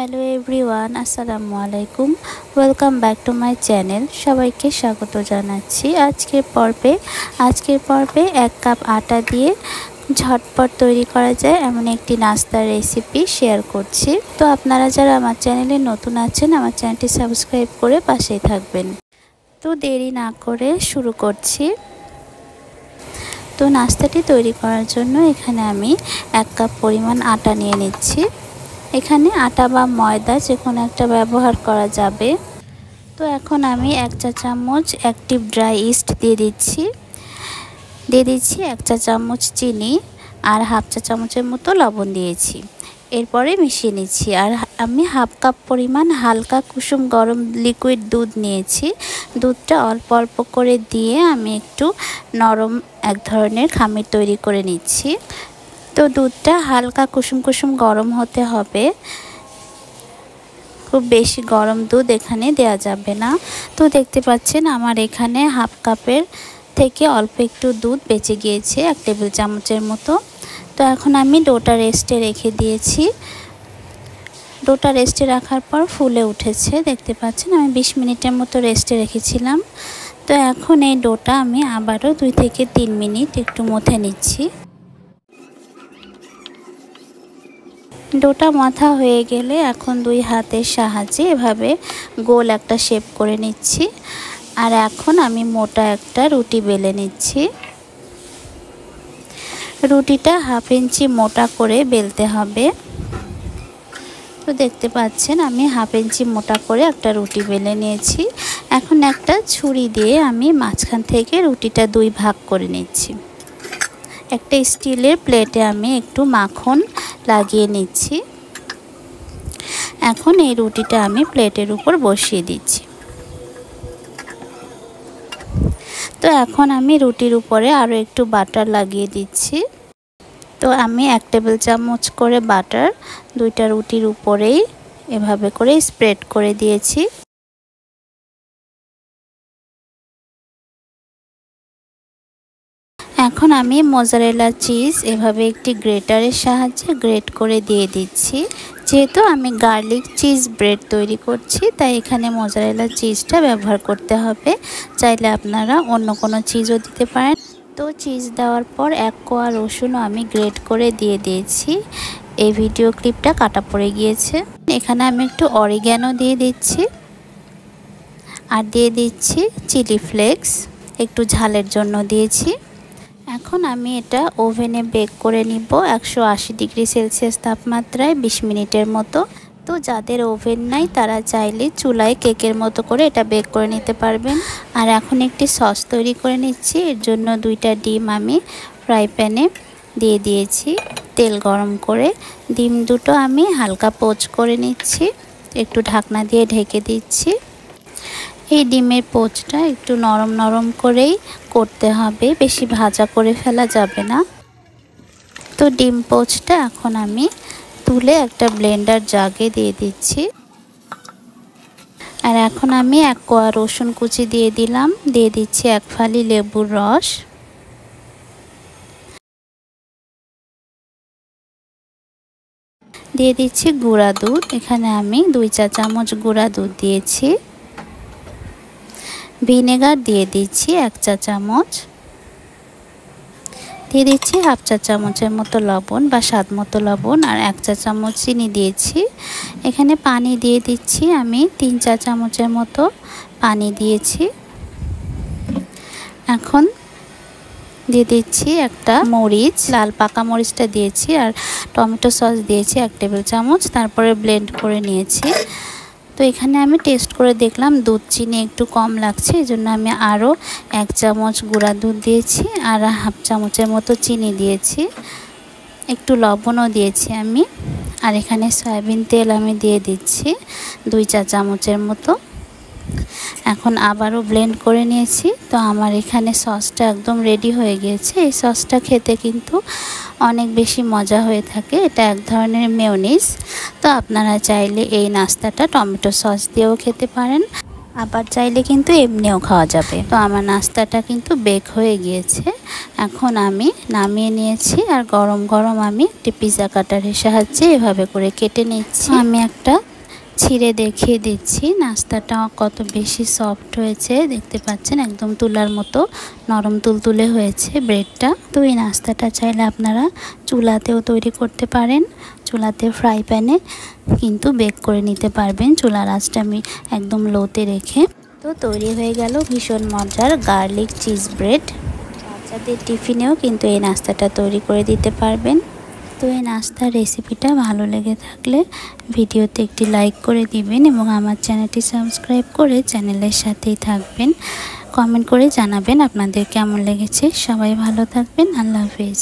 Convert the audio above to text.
Hello everyone, আসসালামু আলাইকুম। Welcome back to my channel. সবাইকে স্বাগত জানাচ্ছি। আজকের পর্বে 1 কাপ আটা দিয়ে ঝটপট তৈরি করা যায় এমন একটি নাস্তার রেসিপি শেয়ার করছি। তো আপনারা যারা আমার চ্যানেলে নতুন আছেন, আমার চ্যানেলটি সাবস্ক্রাইব করে পাশেই থাকবেন। তো দেরি না করে শুরু করছি। তো নাস্তাটি তৈরি করার জন্য এখানে আমি 1 কাপ পরিমাণ আটা নিয়ে নিচ্ছি। এখানে আটা বা ময়দা যে কোনো একটা ব্যবহার করা যাবে। তো এখন আমি 1 চা চামচ অ্যাক্টিভ ড্রাই ইস্ট দিয়ে দিচ্ছি 1 চা চামচ চিনি আর হাফ চা চামচের মতো লবণ দিয়েছি। এরপরে মিশিয়ে নিচ্ছি। আর আমি হাফ কাপ পরিমাণ হালকা কুসুম গরম লিকুইড দুধ নিয়েছি। দুধটা অল্প অল্প করে দিয়ে আমি একটু নরম এক ধরনের খামির তৈরি করে নিচ্ছি। তো দুধটা হালকা কুসুম কুসুম গরম হতে হবে, খুব বেশি গরম দুধ এখানে দেওয়া যাবে না। তো দেখতে পাচ্ছেন আমার এখানে হাফ কাপের থেকে অল্প একটু দুধ বেঁচে গিয়েছে, 1 টেবিল চামচের মতো। তো এখন আমি ডোটা রেস্টে রেখে দিয়েছি। ডোটা রেস্টে রাখার পর ফুলে উঠেছে, দেখতে পাচ্ছেন। আমি 20 মিনিটের মতো রেস্টে রেখেছিলাম। তো এখন এই ডোটা আমি আবারও 2 থেকে 3 মিনিট একটু মথে নিচ্ছি। ডোটা মাথা হয়ে গেলে এখন 2 হাতের সাহায্যে এভাবে গোল একটা শেপ করে নিচ্ছি। আর এখন আমি মোটা একটা রুটি বেলে নিচ্ছি। রুটিটা 1/2 ইঞ্চি মোটা করে বেলতে হবে। তো দেখতে পাচ্ছেন আমি 1/2 ইঞ্চি মোটা করে একটা রুটি বেলে নিয়েছি। এখন একটা ছুরি দিয়ে আমি মাঝখান থেকে রুটিটা 2 ভাগ করে নিচ্ছি। একটা স্টিলের প্লেটে আমি একটু মাখন লাগিয়ে নিচ্ছি। এখন এই রুটিটা আমি প্লেটের উপর বসিয়ে দিচ্ছি। তো এখন আমি রুটির উপরে আরও একটু বাটার লাগিয়ে দিচ্ছি। তো আমি 1 টেবিল চামচ করে বাটার 2টা রুটির উপরেই এভাবে করে স্প্রেড করে দিয়েছি। এখন আমি মোজারেলা চিজ এভাবে একটি গ্রেটারের সাহায্যে গ্রেট করে দিয়ে দিচ্ছি। যেহেতু আমি গার্লিক চিজ ব্রেড তৈরি করছি, তাই এখানে মোজারেলা চিজটা ব্যবহার করতে হবে। চাইলে আপনারা অন্য কোনো চিজও দিতে পারেন। তো চিজ দেওয়ার পর 1 কোয়া রসুনও আমি গ্রেট করে দিয়ে দিয়েছি। এই ভিডিও ক্লিপটা কাটা পড়ে গিয়েছে। এখানে আমি একটু অরিগ্যানো দিয়ে দিচ্ছি আর দিয়ে দিচ্ছি চিলি ফ্লেক্স, একটু ঝালের জন্য দিয়েছি। এখন আমি এটা ওভেনে বেক করে নিব 180 ডিগ্রি সেলসিয়াস তাপমাত্রায় 20 মিনিটের মতো। তো যাদের ওভেন নাই তারা চাইলে চুলায় কেকের মতো করে এটা বেক করে নিতে পারবেন। আর এখন একটি সস তৈরি করে নিচ্ছি। এর জন্য 2টা ডিম আমি ফ্রাই প্যানে দিয়ে দিয়েছি তেল গরম করে। ডিম দুটো আমি হালকা পোচ করে নিচ্ছি, একটু ঢাকনা দিয়ে ঢেকে দিচ্ছি। এই ডিমের পোচটা একটু নরম নরম করেই করতে হবে, বেশি ভাজা করে ফেলা যাবে না। তো ডিম পোচটা এখন আমি তুলে একটা ব্লেন্ডার জাগে দিয়ে দিচ্ছি। আর এখন আমি 1 কোয়া রসুন কুচি দিয়ে দিলাম, দিয়ে দিচ্ছি 1 ফালি লেবুর রস, দিয়ে দিচ্ছি গুঁড়া দুধ। এখানে আমি 2 চা চামচ গুঁড়া দুধ দিয়েছি। ভিনেগার দিয়ে দিচ্ছি 1 চা চামচ, দিয়ে দিচ্ছি হাফ চা চামচের মতো লবণ বা স্বাদ মতো লবণ, আর 1 চা চামচ চিনি দিয়েছি। এখানে পানি দিয়ে দিচ্ছি আমি 3 চা চামচের মতো পানি দিয়েছি। এখন দিয়ে দিচ্ছি একটা মরিচ, লাল পাকা মরিচটা দিয়েছি, আর টমেটো সস দিয়েছি 1 টেবিল চামচ। তারপরে ব্লেন্ড করে নিয়েছি। তো এখানে আমি টেস্ট করে দেখলাম দুধ চিনি একটু কম লাগছে, এজন্য আমি আরও 1 চামচ গুঁড়া দুধ দিয়েছি আর হাফ চামচের মতো চিনি দিয়েছি, একটু লবণও দিয়েছি আমি। আর এখানে সয়াবিন তেল আমি দিয়ে দিচ্ছি 2 চা চামচের মতো। এখন আবারও ব্লেন্ড করে নিয়েছি। তো আমার এখানে সসটা একদম রেডি হয়ে গিয়েছে। এই সসটা খেতে কিন্তু অনেক বেশি মজা হয়ে থাকে, এটা এক ধরনের মেয়োনিজ। তো আপনারা চাইলে এই নাস্তাটা টমেটো সস দিয়েও খেতে পারেন। আবার চাইলে কিন্তু এমনিও খাওয়া যাবে। তো আমার নাস্তাটা কিন্তু বেক হয়ে গিয়েছে। এখন আমি নামিয়ে নিয়েছি আর গরম গরম আমি একটি পিৎজা কাটারের সাহায্যে এভাবে করে কেটে নিচ্ছি। আমি একটা ছিঁড়ে দেখিয়ে দিচ্ছি নাস্তাটা কত বেশি সফট হয়েছে। দেখতে পাচ্ছেন একদম তুলার মতো নরম তুলতুলে হয়েছে ব্রেডটা। তো এই নাস্তাটা চাইলে আপনারা চুলাতেও তৈরি করতে পারেন, চুলাতে ফ্রাই প্যানে কিন্তু বেক করে নিতে পারবেন চুলার আঁচটা আমি একদম লোতে রেখে। তো তৈরি হয়ে গেল ভীষণ মজার গার্লিক চিজ ব্রেড। বাচ্চাদের টিফিনেও কিন্তু এই নাস্তাটা তৈরি করে দিতে পারবেন। তো এই নাস্তার রেসিপিটা ভালো লেগে থাকলে ভিডিওতে একটি লাইক করে দিবেন এবং আমার চ্যানেলটি সাবস্ক্রাইব করে চ্যানেলের সাথেই থাকবেন। কমেন্ট করে জানাবেন আপনাদের কেমন লেগেছে। সবাই ভালো থাকবেন। আল্লাহ হাফেজ।